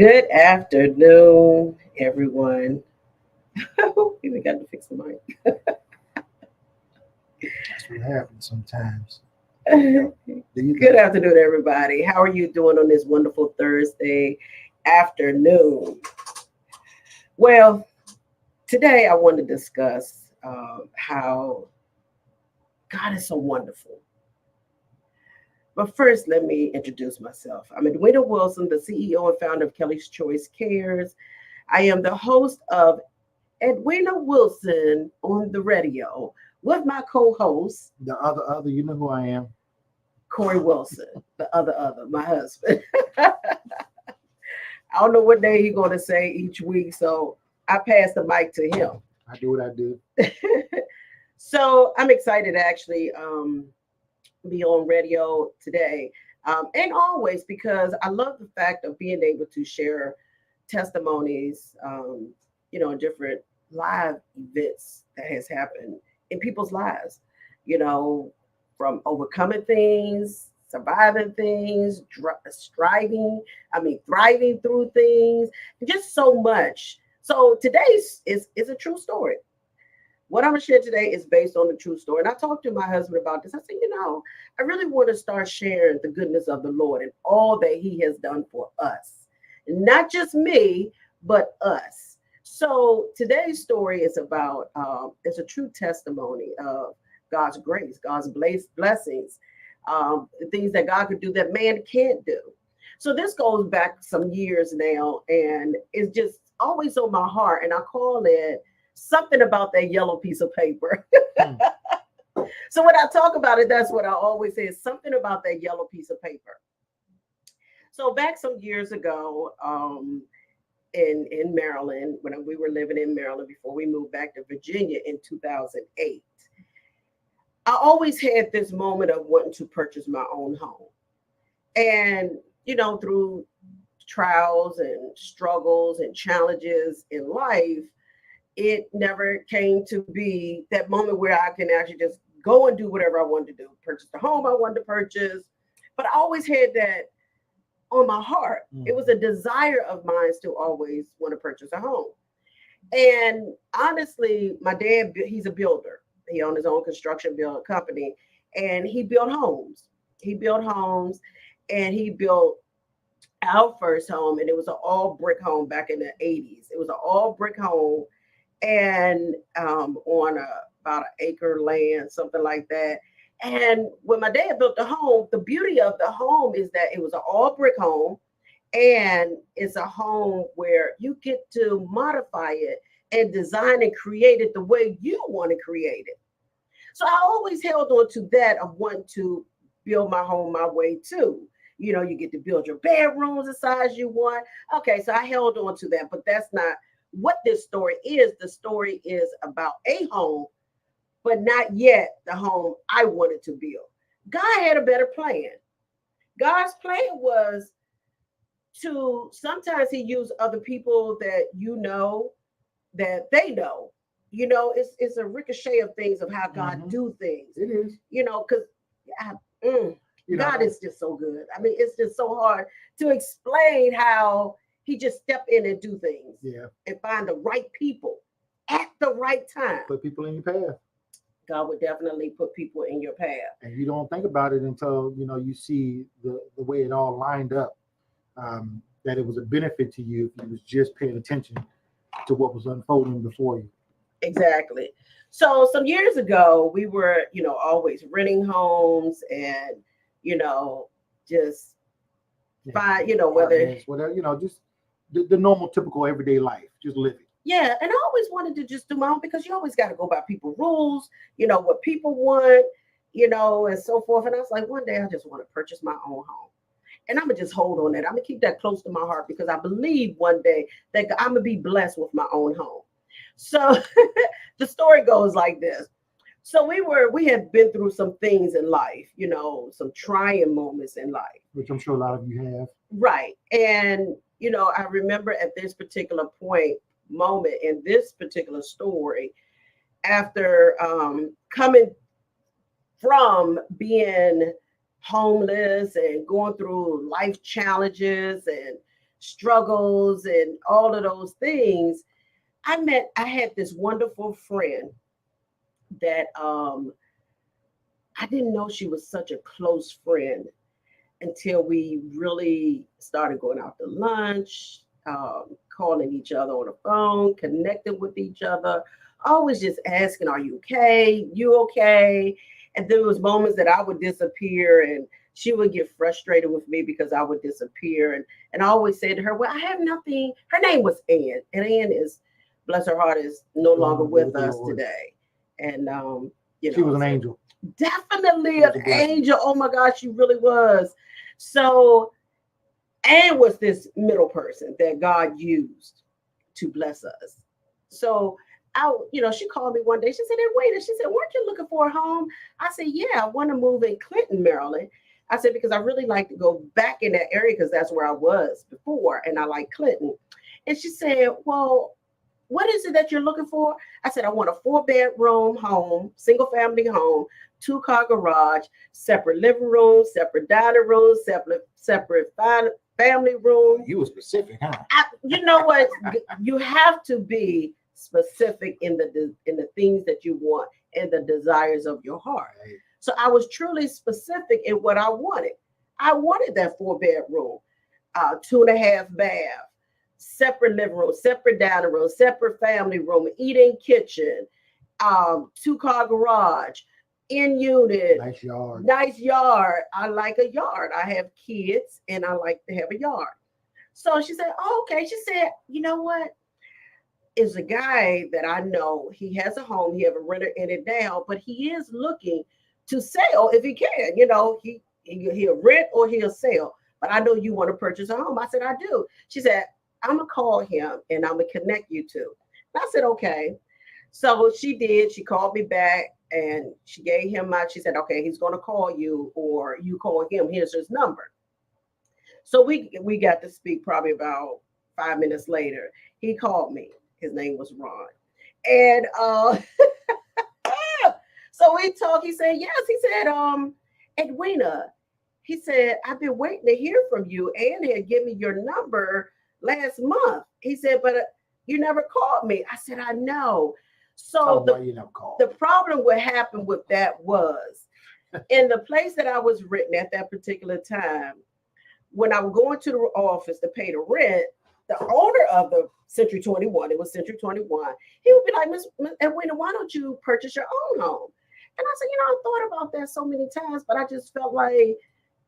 Good afternoon, everyone. We got to fix the mic. That's what happens sometimes. Do you Good think? afternoon, everybody. How are you doing on this wonderful Thursday afternoon? Well, today I want to discuss how God is so wonderful. But first, let me introduce myself. I'm Edwina Wilson, the CEO and founder of Kelly's Choice Cares. I am the host of Edwina Wilson on the radio with my co-host You know who I am. Corey Wilson, the other, my husband. I don't know what day he's going to say each week, so I pass the mic to him. I do what I do. So I'm excited to actually be on radio today and always because I love the fact of being able to share testimonies, different live events that has happened in people's lives, you know, from overcoming things, surviving things, thriving through things, just so much. So today's is a true story. What I'm gonna share today is based on the true story. And I talked to my husband about this. I said, I really want to start sharing the goodness of the Lord and all that He has done for us. Not just me, but us. So today's story is about it's a true testimony of God's grace, God's blessings, the things that God could do that man can't do. So this goes back some years now, and it's just always on my heart. And I call it something about that yellow piece of paper. Hmm. So when I talk about it, that's what I always say is something about that yellow piece of paper. So back some years ago, in Maryland, when we were living in Maryland before we moved back to Virginia in 2008, I always had this moment of wanting to purchase my own home. And, through trials and struggles and challenges in life, it never came to be that moment where I can actually just go and do whatever I wanted to do, purchase the home I wanted to purchase. But I always had that on my heart. It was Mhm. a desire of mine to always want to purchase a home. And honestly, my dad, he's a builder. He owned his own construction build company, and he built homes. He built homes, and he built our first home, and it was an all brick home back in the 80s. It was an all brick home, and on about an acre land, something like that. And when my dad built the home, the beauty of the home is that it was an all brick home, and it's a home where you get to modify it and design and create it the way you want to create it. So I always held on to that of wanting to build my home my way too. You get to build your bedrooms the size you want. Okay, so I held on to that, but that's not what this story is. The story is about a home, but not yet the home I wanted to build. God had a better plan. God's plan was to sometimes He used other people that that they know. It's a ricochet of things of how God Mhm. do things. It is. Because mm, You God know. is just so good. I mean, it's just so hard to explain how He just step in and do things Yeah. and find the right people at the right time. Put people in your path, God would definitely put people in your path. and you don't think about it until you see the way it all lined up. That it was a benefit to you if you was just paying attention to what was unfolding before you. Exactly. So some years ago, we were, always renting homes and, you know, just Yeah. find, whether, Apartments, whatever. Just the normal, typical everyday life. Just living. yeah. And I always wanted to just do my own because you always got to go by people rules, what people want, and so forth. And I was like, one day I just want to purchase my own home. And I'm gonna just hold on that. I'm gonna keep that close to my heart because I believe one day that I'm gonna be blessed with my own home. So the story goes like this. So we had been through some things in life, some trying moments in life. Which I'm sure a lot of you have. Right. And I remember at this particular moment in this particular story, after coming from being homeless and going through life challenges and struggles and all of those things, I had this wonderful friend that I didn't know she was such a close friend until we really started going out to lunch, calling each other on the phone, connecting with each other, always just asking, "Are you okay? You okay?" And there was moments that I would disappear, and she would get frustrated with me because I would disappear. And I always said to her, "Well, I have nothing." Her name was Ann, and Ann is, bless her heart, is no longer with us today. And She was an angel. definitely an angel. Oh my gosh, she really was. So Anne was this middle person that God used to bless us. So she called me one day. She said, "Hey, wait," she said, "Weren't you looking for a home?" I said, "Yeah, I want to move in Clinton, Maryland." I said, "Because I really like to go back in that area because that's where I was before, and I like Clinton." And she said, "Well, what is it that you're looking for?" I said, "I want a 4-bedroom home, single family home, 2-car garage, separate living room, separate dining room, separate family room." You were specific, huh? You know what? You have to be specific in the things that you want and the desires of your heart. Right. So I was truly specific in what I wanted. I wanted that 4-bedroom, 2.5 bath, separate living room, separate dining room, separate family room, eating kitchen, 2-car garage, in unit, Nice yard. nice yard. I like a yard. I have kids and I like to have a yard. So she said, "Oh, okay." She said, "You know what? Is a guy that I know. He has a home. He have a renter in it now, but he is looking to sell if he can. He'll rent or he'll sell. But I know you want to purchase a home." I said, "I do." She said, "I'm gonna call him and I'm gonna connect you to." And I said, "Okay." So she did. She called me back and she gave him she said, "Okay, he's gonna call you or you call him. Here's his number." So we got to speak probably about 5 minutes later. He called me. His name was Ron. And so we talked. He said, "Yes." He said, "Edwina," he said, "I've been waiting to hear from you. Ann had given me your number last month." He said, "But you never called me." I said, "I know." So why you never called? the problem what happened with that was in the place that I was written at that particular time, when I would go into the office to pay the rent, the owner of the Century 21, it was Century 21, he would be like, "Miss Edwina, why don't you purchase your own home?" And I said, "I've thought about that so many times, but I just felt like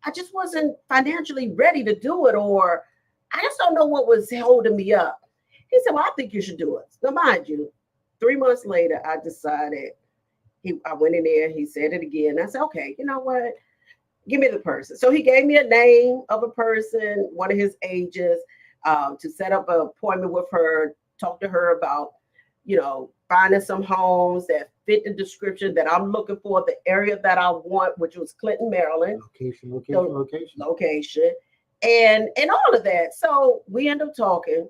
I just wasn't financially ready to do it, or I just don't know what was holding me up." He said, "Well, I think you should do it." Now, mind you, 3 months later, I decided, I went in there, he said it again. I said, "Okay, you know what? Give me the person." So he gave me a name of a person, one of his agents, to set up an appointment with her, talk to her about, finding some homes that fit the description that I'm looking for, the area that I want, which was Clinton, Maryland. Location, and all of that. So we ended up talking.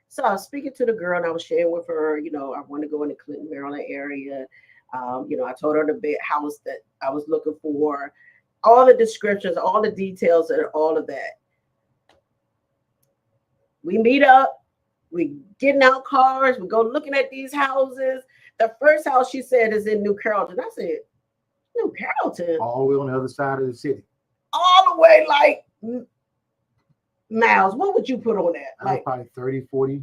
So I was speaking to the girl and I was sharing with her, I want to go in the Clinton, Maryland area. I told her the big house that I was looking for, all the descriptions, all the details, and all of that. We meet up, we getting out cars, we go looking at these houses. The first house she said is in New Carrollton. I said, "New Carrollton?" All the way on the other side of the city. All the way like miles. What would you put on that? Like probably 30, 40.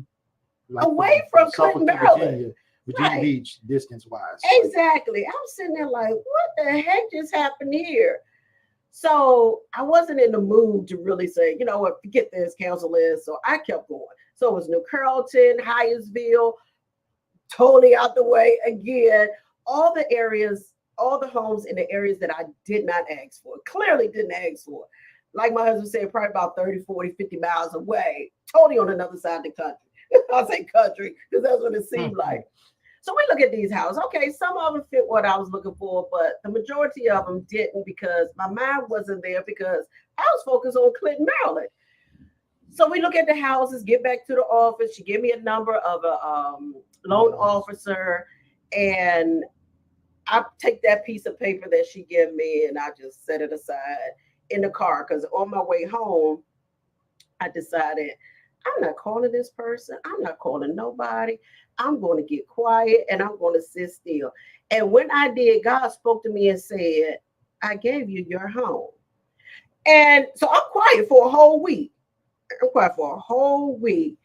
Away from Clinton, Maryland. Virginia right. Beach, distance-wise. Exactly. I was sitting there like, what the heck just happened here? So I wasn't in the mood to really say, what, forget this, cancel this. So I kept going. So it was New Carrollton, Hyattsville, totally out the way again. All the areas, all the homes in the areas that I did not ask for, clearly didn't ask for. Like my husband said, probably about 30, 40, 50 miles away, totally on another side of the country. I'll say country because that's what it seemed like. So we look at these houses. Okay, some of them fit what I was looking for, but the majority of them didn't because my mind wasn't there because I was focused on Clinton, Maryland. So we look at the houses, get back to the office. She gave me a number of a loan officer, and I take that piece of paper that she gave me and I just set it aside in the car because on my way home, I decided I'm not calling this person. I'm not calling nobody. I'm going to get quiet and I'm going to sit still. And when I did, God spoke to me and said, I gave you your home. And so I'm quiet for a whole week. I'm quiet for a whole week.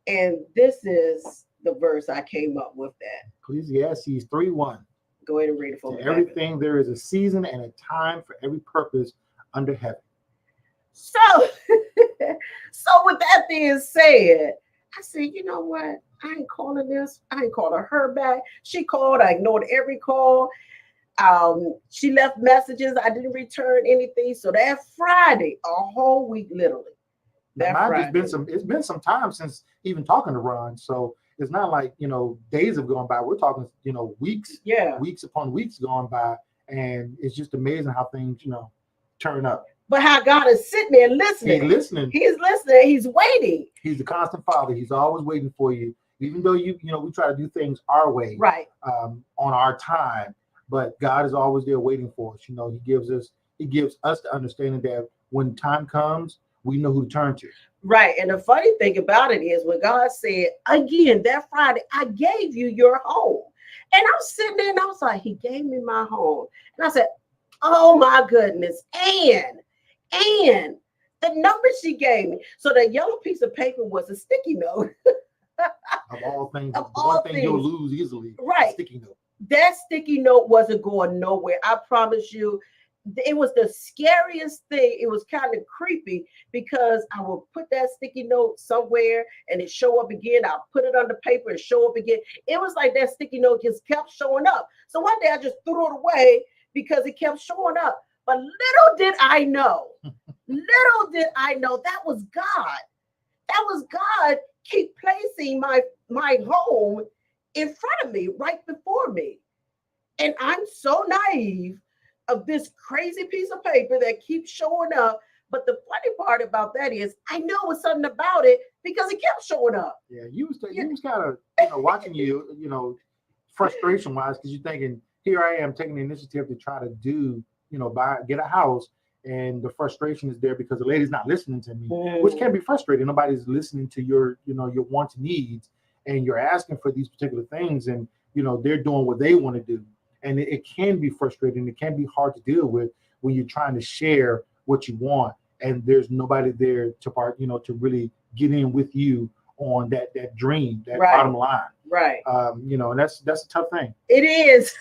And this is the verse I came up with that. Ecclesiastes 3:1. Go ahead and read it for To me. everything there is a season and a time for every purpose under heaven. So, so with that being said, I said, you know what? I ain't calling this. I ain't calling her back. She called. I ignored every call. She left messages. I didn't return anything. So that Friday, a whole week, literally. Now, mind you, it's been some time since even talking to Ron. So it's not like, days have gone by. We're talking, weeks, Yeah. weeks upon weeks gone by. And it's just amazing how things, turn up. But how God is sitting there listening. He's listening. He's listening. He's waiting. He's the constant Father. He's always waiting for you. Even though we try to do things our way, right, on our time, but God is always there waiting for us. He gives us the understanding that when time comes, we know who to turn to. Right. And the funny thing about it is when God said, again, that Friday, I gave you your home. And I'm sitting there and I was like, he gave me my home. And I said, oh my goodness. And the number she gave me. So that yellow piece of paper was a sticky note. Of all things, one thing you'll lose easily. Right. Sticky note. That sticky note wasn't going nowhere. I promise you. It was the scariest thing. It was kind of creepy because I would put that sticky note somewhere and it show up again. I'll put it on the paper and show up again. It was like that sticky note just kept showing up. So one day I just threw it away because it kept showing up. But little did I know that was God. That was God keep placing my home in front of me, right before me. And I'm so naive of this crazy piece of paper that keeps showing up. But the funny part about that is I know it was something about it because it kept showing up. Yeah, you was kind of watching you, frustration wise, because you're thinking, here I am taking the initiative to try to do, get a house, and the frustration is there because the lady's not listening to me, which can be frustrating. Nobody's listening to your wants and needs, and you're asking for these particular things, and they're doing what they want to do. And it can be frustrating. It can be hard to deal with when you're trying to share what you want, and there's nobody there to really get in with you on that dream, that bottom line. Right. And that's a tough thing. It is.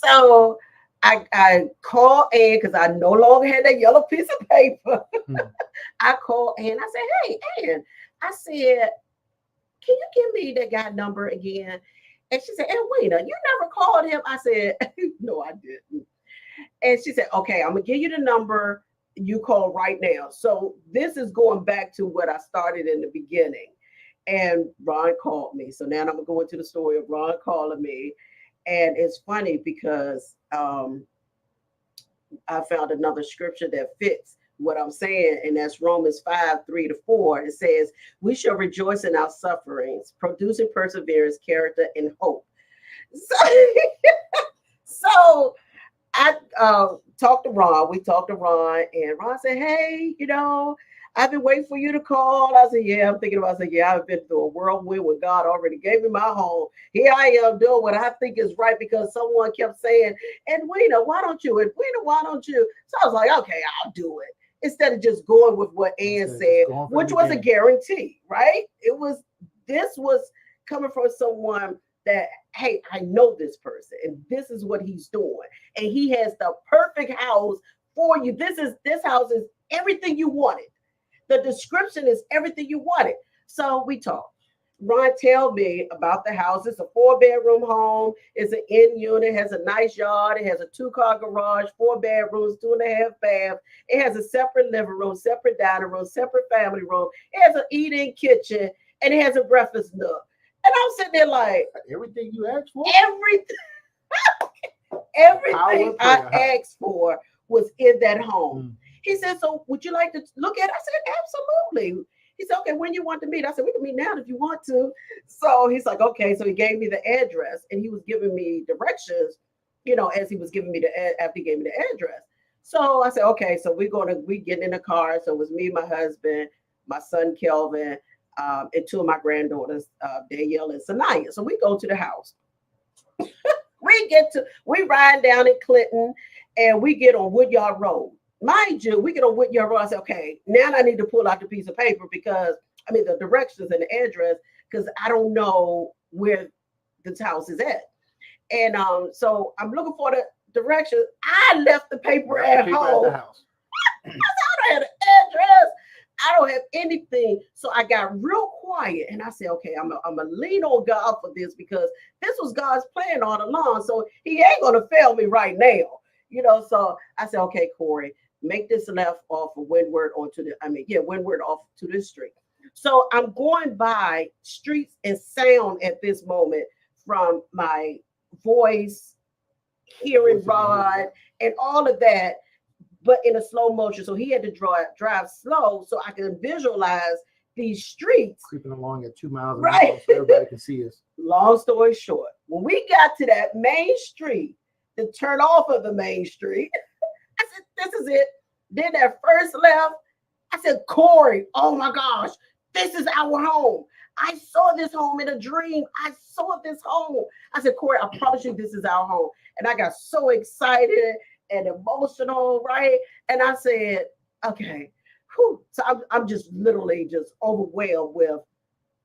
So I called Ann because I no longer had that yellow piece of paper. I called Ann. I said, hey, Ann. I said, can you give me that guy number again? And she said, Edwina, you never called him. I said, no, I didn't. And she said, okay, I'm going to give you the number. You call right now. So this is going back to what I started in the beginning. And Ron called me. So now I'm going to go into the story of Ron calling me. And it's funny because I found another scripture that fits what I'm saying, and that's Romans 5:3-4. It says, we shall rejoice in our sufferings, producing perseverance, character, and hope. So I talked to Ron. We talked to Ron, and Ron said, hey, I've been waiting for you to call. I said, yeah, I'm thinking about it. I said, yeah, I've been through a whirlwind when God already gave me my home. Here I am doing what I think is right because someone kept saying, Edwina, why don't you? Edwina, why don't you? So I was like, okay, I'll do it. Instead of just going with what Ann said, which was a guarantee, right? This was coming from someone that, hey, I know this person and this is what he's doing. And he has the perfect house for you. This house is everything you wanted. The description is everything you wanted. So we talked. Ron told me about the house. It's a 4-bedroom home. It's an in unit, has a nice yard. It has a 2-car garage, 4 bedrooms, 2.5 baths. It has a separate living room, separate dining room, separate family room. It has an eat-in kitchen, and it has a breakfast nook. And I'm sitting there like, everything you asked for? Everything I asked for was in that home. He said, so would you like to look at it? I said, absolutely. He said, okay, when you want to meet? I said, we can meet now if you want to. So he's like, okay. So he gave me the address and he was giving me directions, as he was giving me after he gave me the address. So I said, okay, so we getting in the car. So it was me and my husband. my son Kelvin, and two of my granddaughters, Danielle and Sanaya. So we go to the house. We ride down in Clinton, and we get on Woodyard Road. Mind you, we get on Woodyard Road. I said, okay, now I need to pull out the piece of paper because the directions and the address, because I don't know where this house is at. And so I'm looking for the directions. I left the paper at home. the house. I don't have an address. I don't have anything. So I got real quiet and I said, okay, I'm going to lean on God for this because this was God's plan all along. So he ain't going to fail me right now. So I said, okay, Corey, make this left off of Windward Windward off to this street. So I'm going by streets and sound at this moment from my voice, hearing rod, and all of that, but in a slow motion. So he had to drive slow so I could visualize these streets. Creeping along at 2 miles an Right. hour so everybody can see us. Long story short, when we got to that main street, to turn off of the main street, I said, this is it. Then that first left, I said, Corey, oh my gosh, this is our home. I saw this home in a dream. I saw this home. I said, Corey, I promise you this is our home. And I got so excited and emotional, right? And I said, okay. Whew. So I'm just literally just overwhelmed with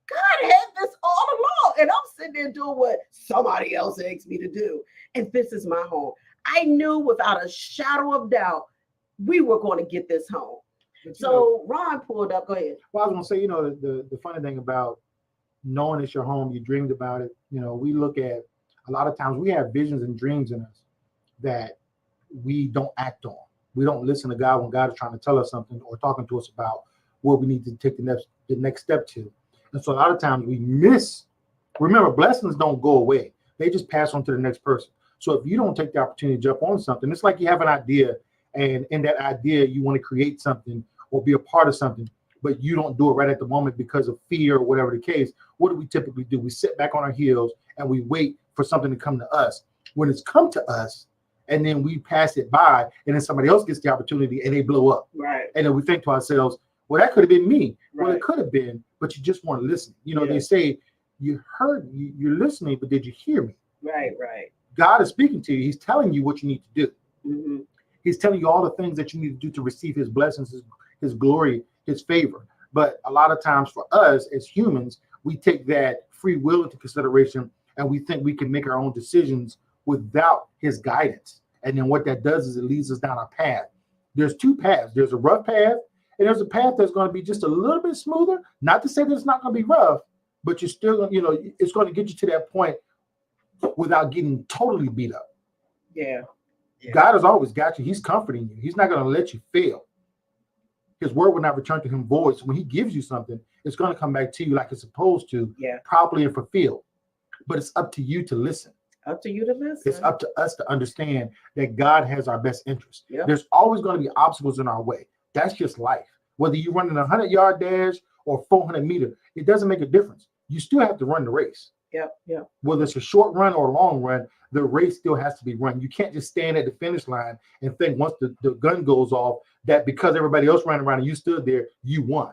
God had this all along. And I'm sitting there doing what somebody else asked me to do. And this is my home. I knew without a shadow of doubt, we were going to get this home. So Ron pulled up. Go ahead. Well, I was going to say, the funny thing about knowing it's your home, you dreamed about it. We look at a lot of times we have visions and dreams in us that we don't act on. We don't listen to God when God is trying to tell us something or talking to us about what we need to take the next step to. And so a lot of times we miss. Remember, blessings don't go away. They just pass on to the next person. So if you don't take the opportunity to jump on something, it's like you have an idea, and in that idea, you want to create something or be a part of something, but you don't do it right at the moment because of fear or whatever the case. What do we typically do? We sit back on our heels and we wait for something to come to us. When it's come to us, and then we pass it by, and then somebody else gets the opportunity and they blow up. Right. And then we think to ourselves, well, that could have been me. Right. Well, it could have been, but you just weren't listening. Yeah. They say, you heard me, you're listening, but did you hear me? Right. God is speaking to you. He's telling you what you need to do. Mm-hmm. He's telling you all the things that you need to do to receive his blessings, his glory, his favor. But a lot of times for us as humans, we take that free will into consideration and we think we can make our own decisions without his guidance. And then what that does is it leads us down a path. There's two paths. There's a rough path and there's a path that's going to be just a little bit smoother. Not to say that it's not going to be rough, but you're still, it's going to get you to that point without getting totally beat up. Yeah. God has always got you. He's comforting you. He's not going to let you fail. His word will not return to him void. So when he gives you something, it's going to come back to you like it's supposed to, properly and fulfilled. But it's up to you to listen. Up to you to listen. It's up to us to understand that God has our best interest. Yep. There's always going to be obstacles in our way. That's just life. Whether you're running a 100-yard dash or 400 meter, it doesn't make a difference. You still have to run the race. Yep. Whether it's a short run or a long run, the race still has to be run. You can't just stand at the finish line and think once the gun goes off that because everybody else ran around and you stood there, you won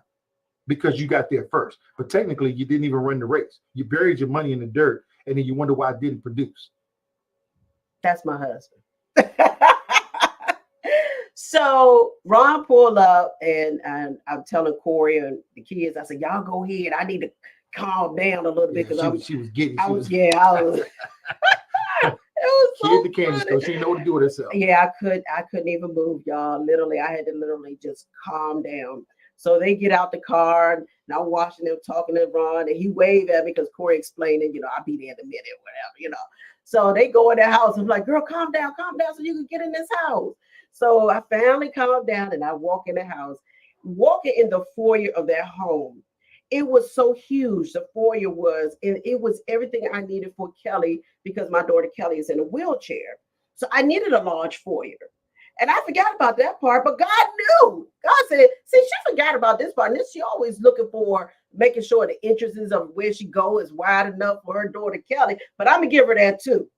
because you got there first. But technically, you didn't even run the race. You buried your money in the dirt, and then you wonder why it didn't produce. That's my husband. So Ron pulled up, and I'm telling Corey and the kids, I said, y'all go ahead. I need to calm down a little bit because she was getting. I was. She hit the candy store. She didn't know what to do with herself. Yeah, I couldn't even move, y'all. Literally, I had to literally just calm down. So they get out the car, and I'm watching them talking to Ron, and he waved at me because Corey explained it, I'll be there in a minute, whatever, So they go in the house. I'm like, girl, calm down so you can get in this house. So I finally calmed down, and I walk in the house. Walking in the foyer of their home, it was so huge. The foyer was, and it was everything I needed for Kelly because my daughter Kelly is in a wheelchair. So I needed a large foyer. And I forgot about that part, but God knew. God said, see, she forgot about this part. And she always looking for making sure the entrances of where she go is wide enough for her daughter Kelly. But I'm going to give her that too.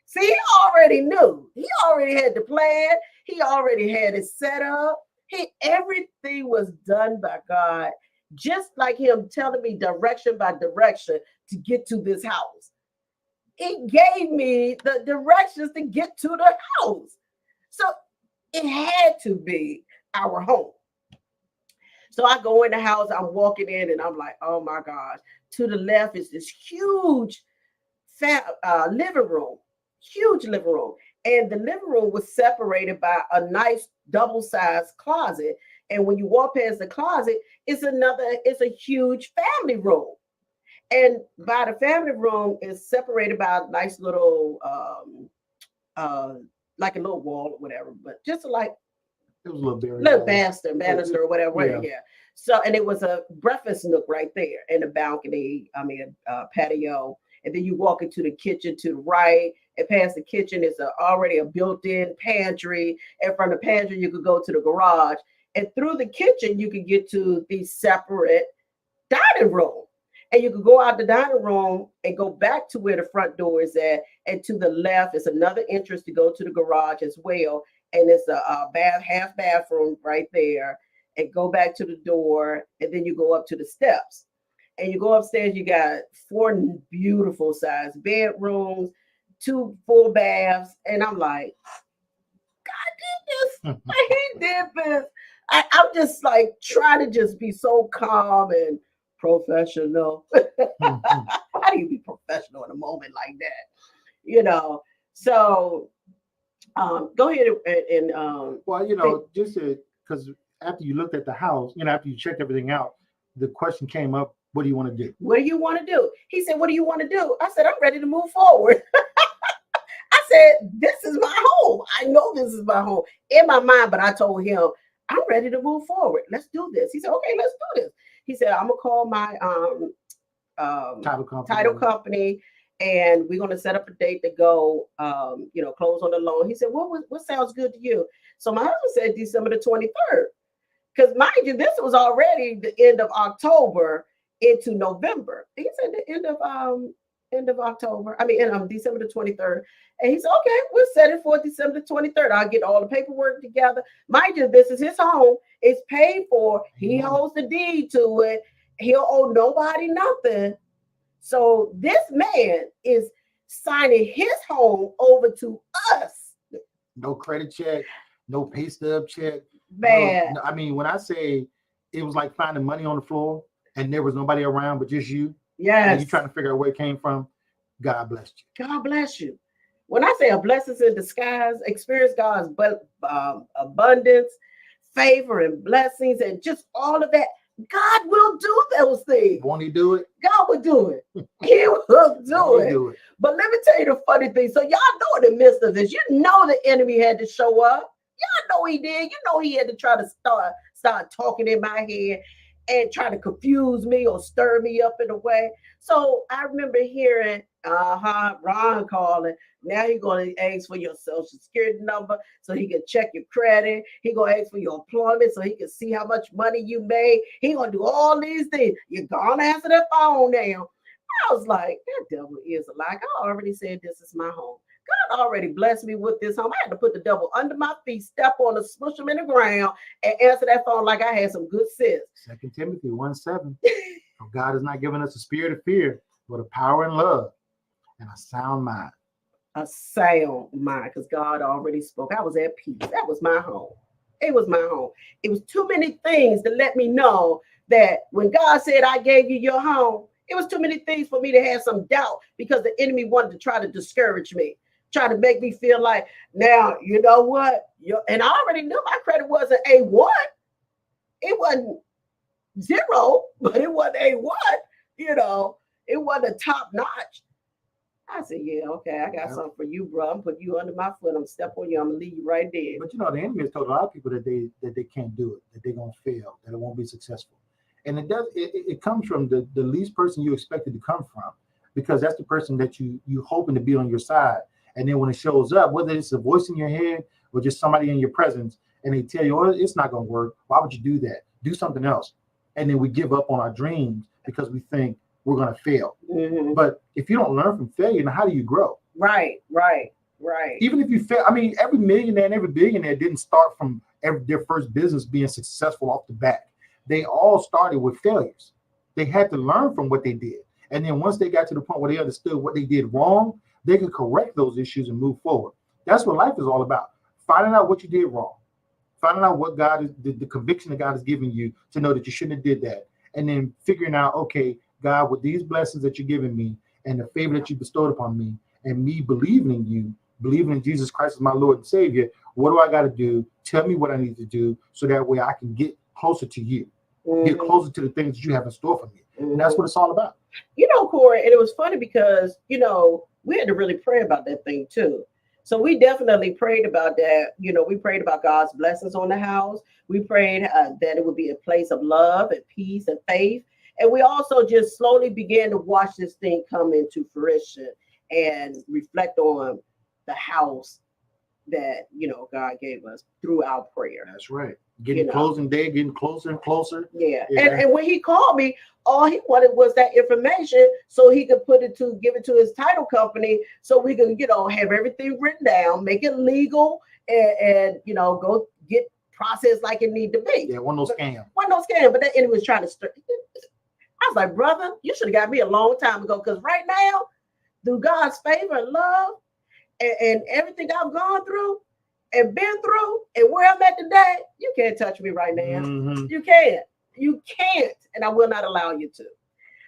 See, he already knew. He already had the plan. He already had it set up. Everything was done by God just like him telling me direction by direction to get to this house. It gave me the directions to get to the house. So it had to be our home. So I go in the house, I'm walking in, and I'm like, oh my gosh. To the left is this huge living room, huge living room. And the living room was separated by a nice double-sized closet. And when you walk past the closet, it's a huge family room. And by the family room is separated by a nice little like a little wall or whatever, but just like It was a little barrier. little banister or whatever. Yeah. Yeah. So, and it was a breakfast nook right there in the balcony. I mean, a patio. And then you walk into the kitchen to the right, and past the kitchen is already a built-in pantry. And from the pantry, you could go to the garage. And through the kitchen, you could get to the separate dining room. And you could go out the dining room and go back to where the front door is at. And to the left is another entrance to go to the garage as well. And it's a half bathroom right there. And go back to the door. And then you go up to the steps. And you go upstairs, you got 4 beautiful sized bedrooms, 2 full baths. And I'm like, God did this. He did this. I'm just like trying to just be so calm and professional. How do you be professional in a moment like that? So go ahead and well, just because after you looked at the house, after you checked everything out, the question came up, what do you want to do? What do you want to do? He said, what do you want to do? I said, I'm ready to move forward. I said, this is my home. I know this is my home in my mind, but I told him, I'm ready to move forward. Let's do this. He said, okay, let's do this. He said, I'm going to call my title company, and we're going to set up a date to go, close on the loan. He said, what sounds good to you? So my husband said December the 23rd. Because mind you, this was already the end of October into November. He said the end of October. December the 23rd. And he said, okay, we'll set it for December the 23rd. I'll get all the paperwork together. Mind you, this is his home. It's paid for. He holds the deed to it. He'll owe nobody nothing. So this man is signing his home over to us. No credit check, no pay stub check. Man. No, when I say it was like finding money on the floor and there was nobody around but just you. Yes. And you're trying to figure out where it came from. God bless you. God bless you. When I say a blessings in disguise, experience God's abundance, favor, and blessings, and just all of that. God will do those things. Won't he do it? God will do it. He will do it. But let me tell you the funny thing. So y'all know in the midst of this, the enemy had to show up. Y'all know he did. He had to try to start talking in my head and try to confuse me or stir me up in a way. So I remember hearing, Ron calling. Now he's going to ask for your social security number so he can check your credit. He's going to ask for your employment so he can see how much money you made. He's going to do all these things. You're going to answer that phone now. I was like, that devil is a lie. God already said this is my home. God already blessed me with this home. I had to put the devil under my feet, step on it, smush him in the ground, and answer that phone like I had some good sense. 2 Timothy 1:7. God has not given us a spirit of fear, but a power and love and a sound mind. A sound mind, because God already spoke. I was at peace. That was my home. It was my home. It was too many things to let me know that when God said, I gave you your home, it was too many things for me to have some doubt because the enemy wanted to try to discourage me, try to make me feel like, now, you know what? And I already knew my credit wasn't A1. It wasn't 0, but it wasn't A1. It wasn't a top notch. I said, yeah, okay, I got something for you, bro. I'm putting you under my foot. I'm going to step on you. I'm going to leave you right there. But the enemy has told a lot of people that they can't do it, that they're going to fail, that it won't be successful. And it comes from the least person you expected to come from, because that's the person that you hoping to be on your side. And then when it shows up, whether it's a voice in your head or just somebody in your presence, and they tell you, oh, it's not going to work. Why would you do that? Do something else. And then we give up on our dreams because we think we're going to fail. Mm-hmm. But if you don't learn from failure, then how do you grow? Right. Even if you fail, every millionaire and every billionaire didn't start from their first business being successful off the bat. they all started with failures. They had to learn from what they did. And then once they got to the point where they understood what they did wrong, they could correct those issues and move forward. That's what life is all about. Finding out what you did wrong. Finding out what God is, the conviction that God has given you to know that you shouldn't have did that. And then figuring out, okay, God, with these blessings that you're giving me and the favor that you bestowed upon me and me believing in you, believing in Jesus Christ as my Lord and Savior, what do I got to do? Tell me what I need to do so that way I can get closer to you, get closer to the things that you have in store for me. And that's what it's all about. You know, Corey, and it was funny because, you know, we had to really pray about that thing too. So we definitely prayed about that. You know, we prayed about God's blessings on the house. We prayed that it would be a place of love and peace and faith. And we also just slowly began to watch this thing come into fruition and reflect on the house that, you know, God gave us through our prayer. That's right. Getting closing day, getting closer and closer. Yeah. And when he called me, all he wanted was that information so he could give it to his title company so we could, you know, have everything written down, make it legal and you know, go get processed like it need to be. Yeah, one no scam. One no scam. But that enemy was trying to I was like, brother, you should have got me a long time ago, because right now, through God's favor and love and everything I've gone through and been through and where I'm at today, you can't touch me right now. You can't. You can't. And I will not allow you to.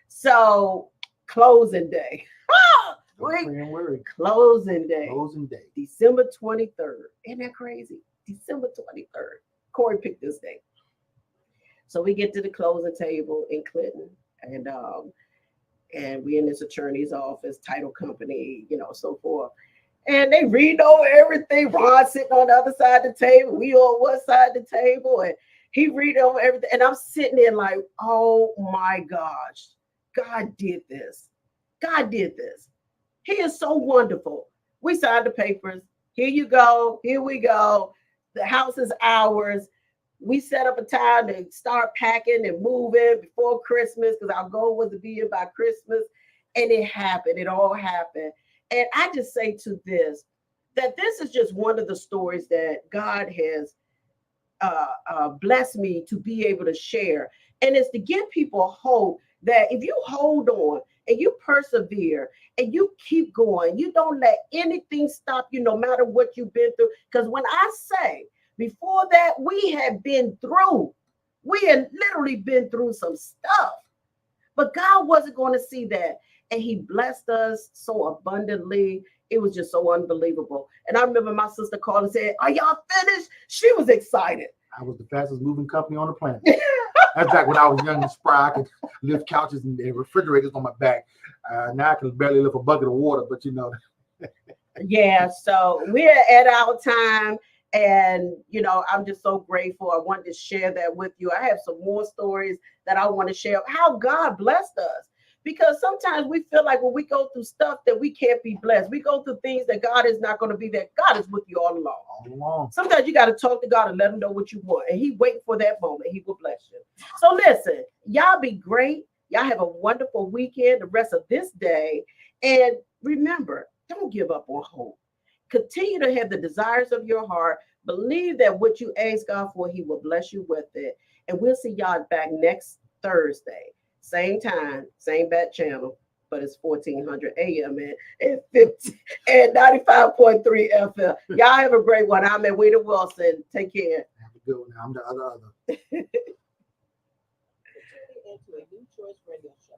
So, closing day. Closing day. Closing day. December 23rd. Isn't that crazy? December 23rd. Corey picked this day. So we get to the closing table in Clinton, and we in this attorney's office, title company, you know, so forth. And they read over everything. Ron sitting on the other side of the table. We on one side of the table, and he read over everything. And I'm sitting there like, oh my gosh, God did this. God did this. He is so wonderful. We signed the papers. Here you go. Here we go. The house is ours. We set up a time to start packing and moving before Christmas, because our goal was to be here by Christmas. And it happened. It all happened. And I just say to this, that this is just one of the stories that God has blessed me to be able to share. And it's to give people hope that if you hold on and you persevere and you keep going, you don't let anything stop you, no matter what you've been through. Because when I say, before that, we had literally been through some stuff, but God wasn't going to see that. And he blessed us so abundantly. It was just so unbelievable. And I remember my sister called and said, are y'all finished? She was excited. I was the fastest moving company on the planet. That's like when I was young and spry. I could lift couches and refrigerators on my back. Now I can barely lift a bucket of water, but you know. Yeah, so we're at our time. And, you know, I'm just so grateful. I wanted to share that with you. I have some more stories that I want to share, how God blessed us. Because sometimes we feel like when we go through stuff that we can't be blessed. We go through things that God is not going to be there. God is with you all along. All along. Sometimes you got to talk to God and let him know what you want. And he waiting for that moment. He will bless you. So listen, y'all be great. Y'all have a wonderful weekend, the rest of this day. And remember, don't give up on hope. Continue to have the desires of your heart. Believe that what you ask God for, he will bless you with it. And we'll see y'all back next Thursday. Same time, same bat channel, but it's 1400 AM and 95.3 FM. Y'all have a great one. I'm Edwina Wilson. Take care. Have a good one. I'm the other. Into a New Choice Radio Show.